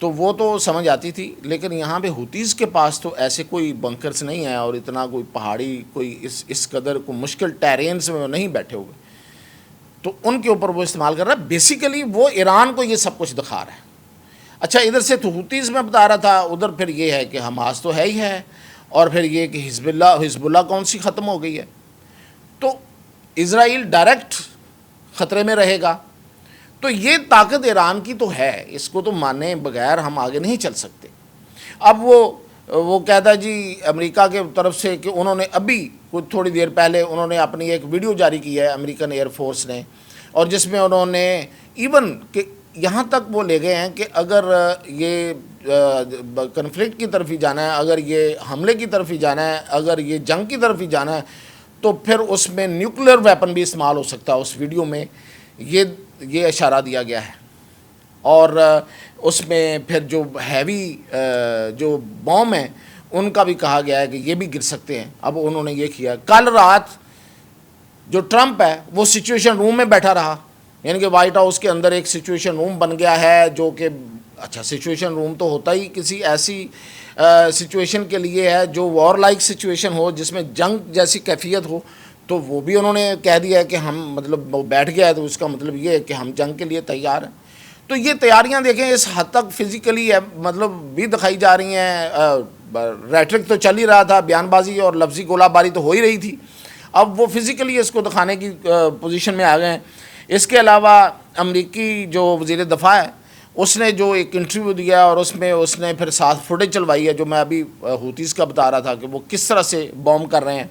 تو وہ تو سمجھ آتی تھی، لیکن یہاں پہ ہوتیز کے پاس تو ایسے کوئی بنکرز نہیں ہیں اور اتنا کوئی پہاڑی کوئی اس قدر کو مشکل ٹیرینس میں وہ نہیں بیٹھے ہوئے، تو ان کے اوپر وہ استعمال کر رہا ہے. بیسیکلی وہ ایران کو یہ سب کچھ دکھا رہا ہے. اچھا ادھر سے تو ہوتیز میں بتا رہا تھا، ادھر پھر یہ ہے کہ حماس تو ہے ہی ہے، اور پھر یہ کہ حزب اللہ کون سی ختم ہو گئی ہے. تو اسرائیل ڈائریکٹ خطرے میں رہے گا. تو یہ طاقت ایران کی تو ہے، اس کو تو مانے بغیر ہم آگے نہیں چل سکتے. اب وہ کہتا ہے جی امریکہ کے طرف سے کہ انہوں نے ابھی کچھ تھوڑی دیر پہلے انہوں نے اپنی ایک ویڈیو جاری کی ہے امریکن ایئر فورس نے، اور جس میں انہوں نے ایون کہ یہاں تک وہ لے گئے ہیں کہ اگر یہ کنفلکٹ کی طرف ہی جانا ہے، اگر یہ حملے کی طرف ہی جانا ہے، اگر یہ جنگ کی طرف ہی جانا ہے، تو پھر اس میں نیوکلیر ویپن بھی استعمال ہو سکتا ہے. اس ویڈیو میں یہ اشارہ دیا گیا ہے. اور اس میں پھر جو ہیوی جو بوم ہیں ان کا بھی کہا گیا ہے کہ یہ بھی گر سکتے ہیں. اب انہوں نے یہ کیا. کل رات جو ٹرمپ ہے وہ سچویشن روم میں بیٹھا رہا، یعنی کہ وائٹ ہاؤس کے اندر ایک سچویشن روم بن گیا ہے، جو کہ اچھا سچویشن روم تو ہوتا ہی کسی ایسی سچویشن کے لیے ہے جو وار لائک سچویشن ہو، جس میں جنگ جیسی کیفیت ہو. تو وہ بھی انہوں نے کہہ دیا ہے کہ ہم مطلب وہ بیٹھ گیا ہے، تو اس کا مطلب یہ ہے کہ ہم جنگ کے لیے تیار ہیں. تو یہ تیاریاں دیکھیں اس حد تک فزیکلی مطلب بھی دکھائی جا رہی ہیں. ریٹرک تو چل ہی رہا تھا، بیان بازی اور لفظی گولہ باری تو ہو ہی رہی تھی، اب وہ فزیکلی اس کو دکھانے کی پوزیشن میں آ گئے ہیں. اس کے علاوہ امریکی جو وزیر دفاع ہے اس نے جو ایک انٹرویو دیا اور اس میں اس نے پھر ساتھ فوٹیج چلوائی ہے، جو میں ابھی ہوتیز کا بتا رہا تھا کہ وہ کس طرح سے بوم کر رہے ہیں.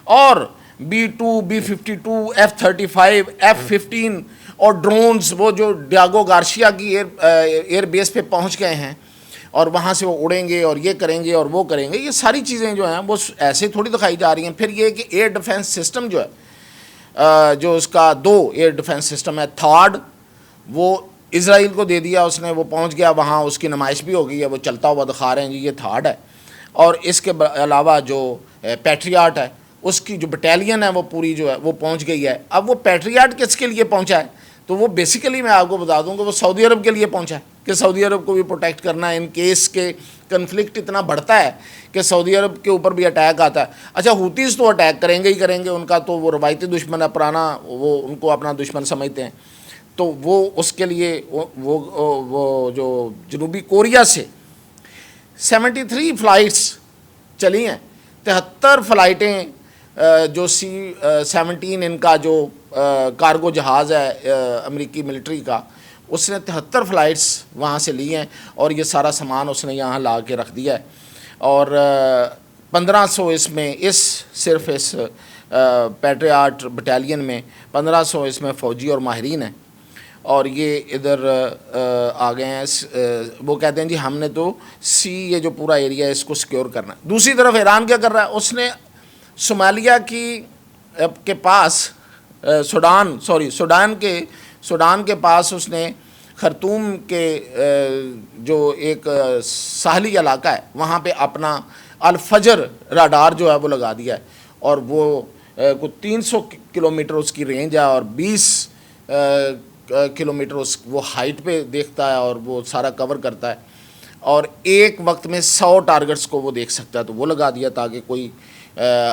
اور B-2 B-52 F-35 F-15 اور ڈرونز، وہ جو ڈیاگو گارشیا کی ایئر بیس پہ پہنچ گئے ہیں اور وہاں سے وہ اڑیں گے اور یہ کریں گے اور وہ کریں گے. یہ ساری چیزیں جو ہیں وہ ایسے تھوڑی دکھائی جا رہی ہیں. پھر یہ کہ ایئر ڈیفنس سسٹم جو ہے، جو اس کا 2 ایئر ڈیفنس سسٹم ہے، تھاڈ وہ اسرائیل کو دے دیا اس نے، وہ پہنچ گیا وہاں، اس کی نمائش بھی ہو گئی ہے، وہ چلتا ہوا دکھا رہے ہیں جی یہ تھاڈ ہے. اور اس کے علاوہ جو پیٹریاٹ ہے اس کی جو بٹالین ہے وہ پوری جو ہے وہ پہنچ گئی ہے. اب وہ پیٹریاٹ کس کے لیے پہنچا ہے؟ تو وہ بیسیکلی میں آپ کو بتا دوں کہ وہ سعودی عرب کے لیے پہنچا ہے، کہ سعودی عرب کو بھی پروٹیکٹ کرنا ہے ان کیس کے کنفلکٹ اتنا بڑھتا ہے کہ سعودی عرب کے اوپر بھی اٹیک آتا ہے. اچھا ہوتیز تو اٹیک کریں گے ہی کریں گے، ان کا تو وہ روایتی دشمن ہے پرانا، وہ ان کو اپنا دشمن سمجھتے ہیں. تو وہ اس کے لیے وہ جو جنوبی کوریا سے 73 فلائٹس چلی ہیں، 73 فلائٹیں جو C-17 ان کا جو کارگو جہاز ہے امریکی ملٹری کا، اس نے 73 فلائٹس وہاں سے لی ہیں اور یہ سارا سامان اس نے یہاں لا کے رکھ دیا ہے. اور 1500 اس میں صرف اس پیٹریاٹ بٹالین میں 1500 اس میں فوجی اور ماہرین ہیں. اور یہ ادھر آ گئے ہیں، وہ کہتے ہیں جی ہم نے تو یہ جو پورا ایریا ہے اس کو سیکیور کرنا ہے. دوسری طرف ایران کیا کر رہا ہے؟ اس نے صومالیہ کے پاس سوڈان کے پاس اس نے خرطوم کے جو ایک ساحلی علاقہ ہے وہاں پہ اپنا الفجر راڈار جو ہے وہ لگا دیا ہے، اور وہ کوئی 300 کلومیٹر اس کی رینج ہے اور 20 کلومیٹر وہ ہائٹ پہ دیکھتا ہے اور وہ سارا کور کرتا ہے، اور ایک وقت میں 100 ٹارگٹس کو وہ دیکھ سکتا ہے. تو وہ لگا دیا تاکہ کوئی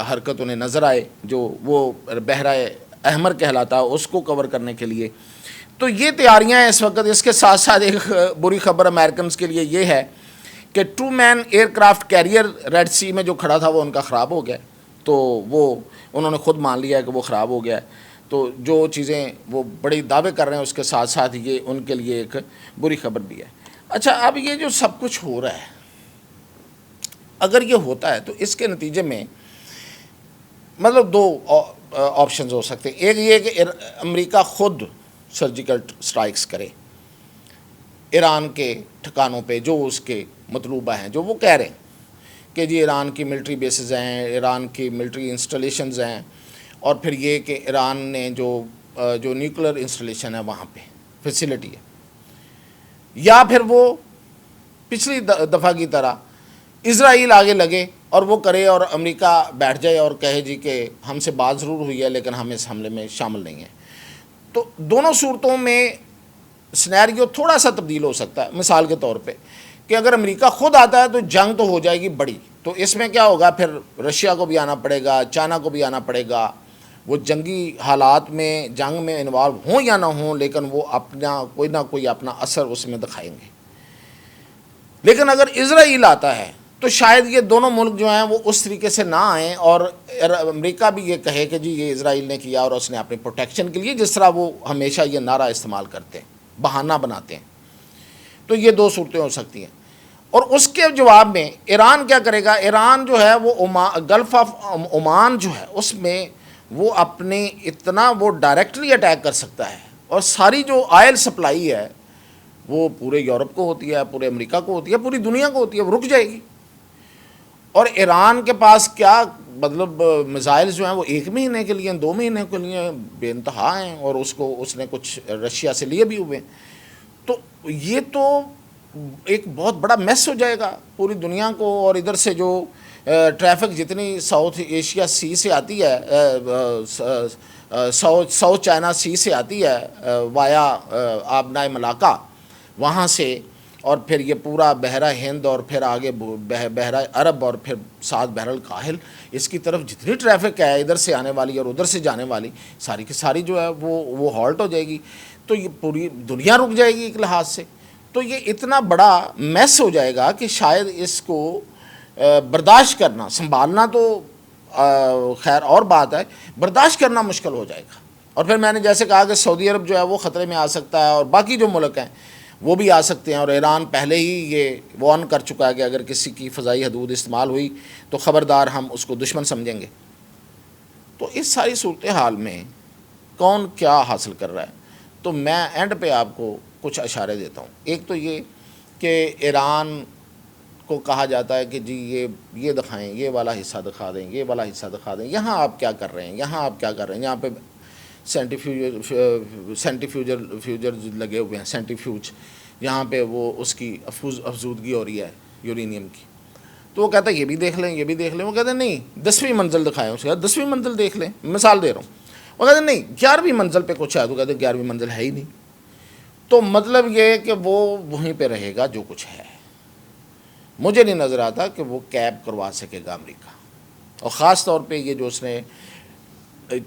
حرکت انہیں نظر آئے، جو وہ بحرہ احمر کہلاتا ہے اس کو کور کرنے کے لیے. تو یہ تیاریاں ہیں اس وقت. اس کے ساتھ ساتھ ایک بری خبر امریکنز کے لیے یہ ہے کہ 2 مین ایئر کرافٹ کیریئر ریڈ سی میں جو کھڑا تھا وہ ان کا خراب ہو گیا، تو وہ انہوں نے خود مان لیا ہے کہ وہ خراب ہو گیا ہے. تو جو چیزیں وہ بڑی دعوے کر رہے ہیں اس کے ساتھ ساتھ یہ ان کے لیے ایک بری خبر بھی ہے. اچھا اب یہ جو سب کچھ ہو رہا ہے، اگر یہ ہوتا ہے تو اس کے نتیجے میں مطلب 2 آپشنز ہو سکتے ہیں. ایک یہ کہ امریکہ خود سرجیکل سٹرائکس کرے ایران کے ٹھکانوں پہ جو اس کے مطلوبہ ہیں، جو وہ کہہ رہے ہیں کہ جی ایران کی ملٹری بیسز ہیں، ایران کی ملٹری انسٹالیشنز ہیں، اور پھر یہ کہ ایران نے جو نیوکلر انسٹالیشن ہے وہاں پہ فیسیلٹی ہے، یا پھر وہ پچھلی دفعہ کی طرح اسرائیل آگے لگے اور وہ کرے اور امریکہ بیٹھ جائے اور کہے جی کہ ہم سے بات ضرور ہوئی ہے لیکن ہم اس حملے میں شامل نہیں ہیں. تو دونوں صورتوں میں سنیریو تھوڑا سا تبدیل ہو سکتا ہے، مثال کے طور پہ کہ اگر امریکہ خود آتا ہے تو جنگ تو ہو جائے گی بڑی، تو اس میں کیا ہوگا، پھر رشیا کو بھی آنا پڑے گا، چائنا کو بھی آنا پڑے گا، وہ جنگی حالات میں جنگ میں انوالو ہوں یا نہ ہوں، لیکن وہ اپنا کوئی نہ کوئی اپنا اثر اس میں دکھائیں گے۔ لیکن اگر اسرائیل آتا ہے تو شاید یہ دونوں ملک جو ہیں وہ اس طریقے سے نہ آئیں، اور امریکہ بھی یہ کہے کہ جی یہ اسرائیل نے کیا اور اس نے اپنی پروٹیکشن کے لیے، جس طرح وہ ہمیشہ یہ نعرہ استعمال کرتے ہیں، بہانہ بناتے ہیں۔ تو یہ دو صورتیں ہو سکتی ہیں۔ اور اس کے جواب میں ایران کیا کرے گا؟ ایران جو ہے وہ گلف آف عمان جو ہے اس میں وہ اپنے اتنا وہ ڈائریکٹلی اٹیک کر سکتا ہے، اور ساری جو آئل سپلائی ہے وہ پورے یورپ کو ہوتی ہے، پورے امریکہ کو ہوتی ہے، پوری دنیا کو ہوتی ہے، وہ رک جائے گی۔ اور ایران کے پاس کیا مطلب میزائلز جو ہیں وہ 1 مہینے کے لیے، 2 مہینے کے لیے بے انتہا ہیں، اور اس نے کچھ رشیا سے لیے بھی ہوئے ہیں۔ تو یہ تو ایک بہت بڑا میس ہو جائے گا پوری دنیا کو، اور ادھر سے جو ٹریفک جتنی ساؤتھ ایشیا سی سے آتی ہے، ساؤتھ چائنا سی سے آتی ہے وایا آبنائے ملاقہ وہاں سے، اور پھر یہ پورا بحیرہ ہند، اور پھر آگے بحیرہ عرب، اور پھر ساتھ بحر الکاہل، اس کی طرف جتنی ٹریفک ہے ادھر سے آنے والی اور ادھر سے جانے والی، ساری کی ساری جو ہے وہ ہالٹ ہو جائے گی۔ تو یہ پوری دنیا رک جائے گی ایک لحاظ سے۔ تو یہ اتنا بڑا میس ہو جائے گا کہ شاید اس کو برداشت کرنا، سنبھالنا تو خیر اور بات ہے، برداشت کرنا مشکل ہو جائے گا۔ اور پھر میں نے جیسے کہا کہ سعودی عرب جو ہے وہ خطرے میں آ سکتا ہے، اور باقی جو ملک ہیں وہ بھی آ سکتے ہیں، اور ایران پہلے ہی یہ وارن کر چکا ہے کہ اگر کسی کی فضائی حدود استعمال ہوئی تو خبردار ہم اس کو دشمن سمجھیں گے۔ تو اس ساری صورتحال میں کون کیا حاصل کر رہا ہے؟ تو میں اینڈ پہ آپ کو کچھ اشارے دیتا ہوں۔ ایک تو یہ کہ ایران کو کہا جاتا ہے کہ جی یہ دکھائیں، یہ والا حصہ دکھا دیں، یہ والا حصہ دکھا دیں، یہاں آپ کیا کر رہے ہیں، یہاں آپ کیا کر رہے ہیں، یہاں پہ سینٹریفیوجر لگے ہوئے ہیں، سینٹریفیوج، یہاں پہ وہ اس کی افزودگی ہو رہی ہے یورینیم کی۔ تو وہ کہتا ہے یہ بھی دیکھ لیں، یہ بھی دیکھ لیں۔ وہ کہتے ہیں نہیں 10ویں منزل دکھائیں، اس کے بعد 10ویں منزل دیکھ لیں، مثال دے رہا ہوں۔ وہ کہتے ہیں نہیں 11ویں منزل پہ کچھ ہے، تو کہتے ہیں 11ویں منزل ہے ہی نہیں۔ تو مطلب یہ کہ وہ وہیں پہ رہے گا جو کچھ ہے۔ مجھے نہیں نظر آتا کہ وہ کیب کروا سکے گا امریکہ، اور خاص طور پہ یہ جو اس نے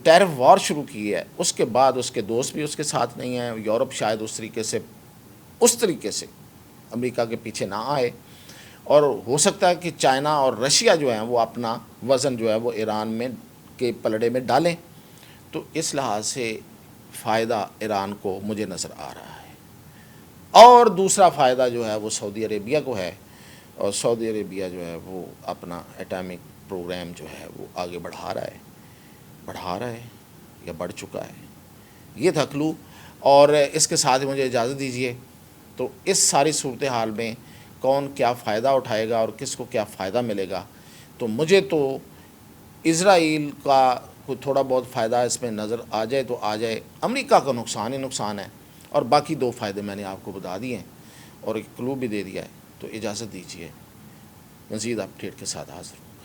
ٹیرف وار شروع کی ہے، اس کے بعد اس کے دوست بھی اس کے ساتھ نہیں ہیں، یورپ شاید اس طریقے سے امریکہ کے پیچھے نہ آئے، اور ہو سکتا ہے کہ چائنا اور رشیا جو ہیں وہ اپنا وزن جو ہے وہ ایران میں کے پلڑے میں ڈالیں۔ تو اس لحاظ سے فائدہ ایران کو مجھے نظر آ رہا ہے، اور دوسرا فائدہ جو ہے وہ سعودی عربیہ کو ہے، اور سعودی عربیہ جو ہے وہ اپنا ایٹامک پروگرام جو ہے وہ آگے بڑھا رہا ہے یا بڑھ چکا ہے۔ یہ تھا کلو، اور اس کے ساتھ مجھے اجازت دیجیے۔ تو اس ساری صورتحال میں کون کیا فائدہ اٹھائے گا اور کس کو کیا فائدہ ملے گا؟ تو مجھے تو اسرائیل کا کوئی تھوڑا بہت فائدہ اس میں نظر آ جائے تو آ جائے، امریکہ کا نقصان ہی نقصان ہے، اور باقی 2 فائدے میں نے آپ کو بتا دیے ہیں اور ایک کلو بھی دے دیا ہے۔ تو اجازت دیجیے، مزید اپڈیٹ کے ساتھ حاضر